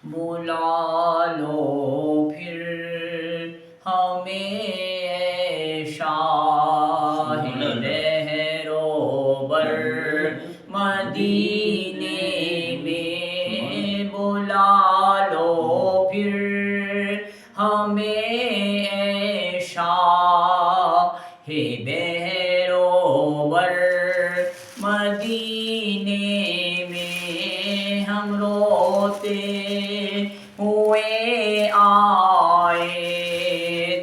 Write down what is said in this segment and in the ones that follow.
بلا لو پھر ہمیں اے شاہ بہروبر مدینے میں، بلا لو پھر ہمیں اے شاہ بہروبر مدینے میں، ہم روتے ہوئے آئے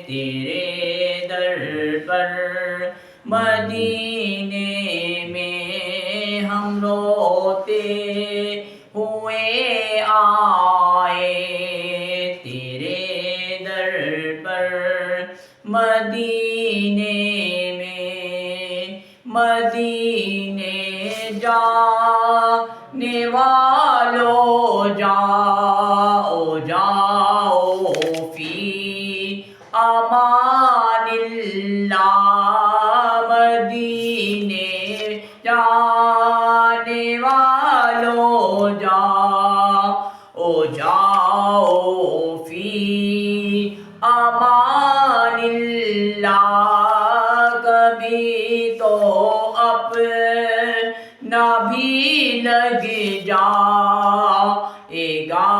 تیرے در پر مدینے میں، ہم روتے ہوئے آئے تیرے در پر مدینے میں، مدینے جانے والو جاؤ جاؤ فی امان اللہ، مدینے جانے والو جاؤ جاؤ فی امان اللہ، کبھی تو اپنا بھی لگ جائے گا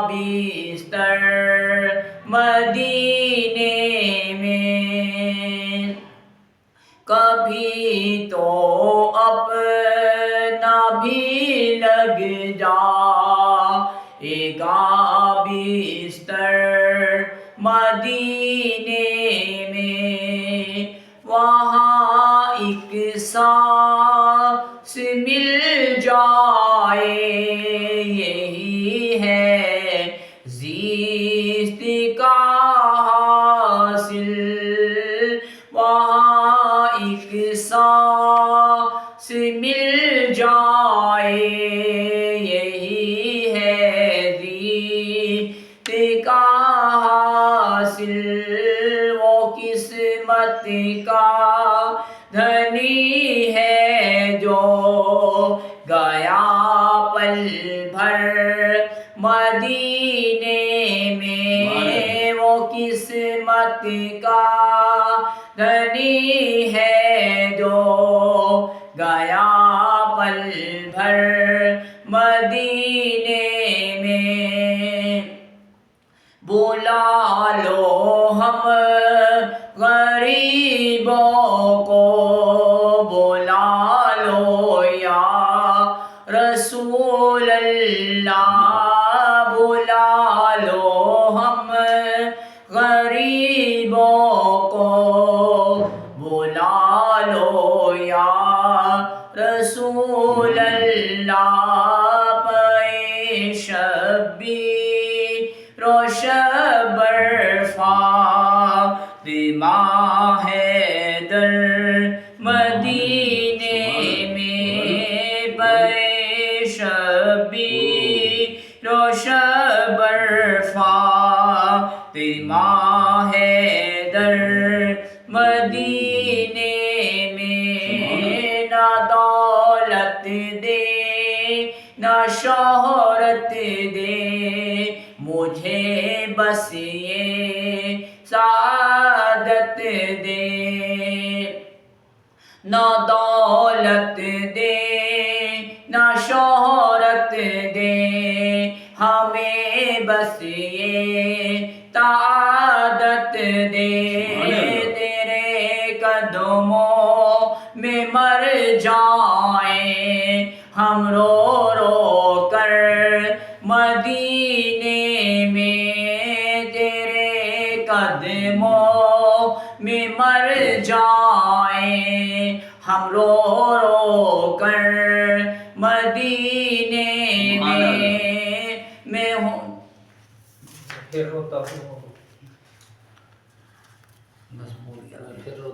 بستر مدینے میں، کبھی تو اپنا بھی لگ جائے گا بستر مدینے میں، وہاں ایک سانس مل جائے یہی ہے زیست کا حاصل، وہاں ایک سانس مل جائے یہی ہے زیست کا حاصل، وہ قسمت کا دھنی ہے جو گیا پل بھر مدینے میں، وہ قسمت کا دھنی ہے جو گیا پل بھر مدینے میں، بلا لو ہم غریبوں کو، بلا لو یا رسول اللہ، بلا لو ہم غریبوں کو، بلا لو یا رسول اللہ، پے شبیر و شبر فاطمہ حیدر مدینے میں، پے شبیر و شبر فاطمہ حیدر مدینے میں، نہ دولت دے نہ شہرت دے مجھے بس یہ سعادت دے، نہ دولت دے نہ شہرت دے ہمیں بس یہ سعادت دے، تیرے قدموں میں مر جائیں ہم رو رو کر مدینے میں، تیرے قدموں میں مر جائیں ہم رو رو کر مدینے میں ہوں، پھر روتا ہوں بس بول گیا۔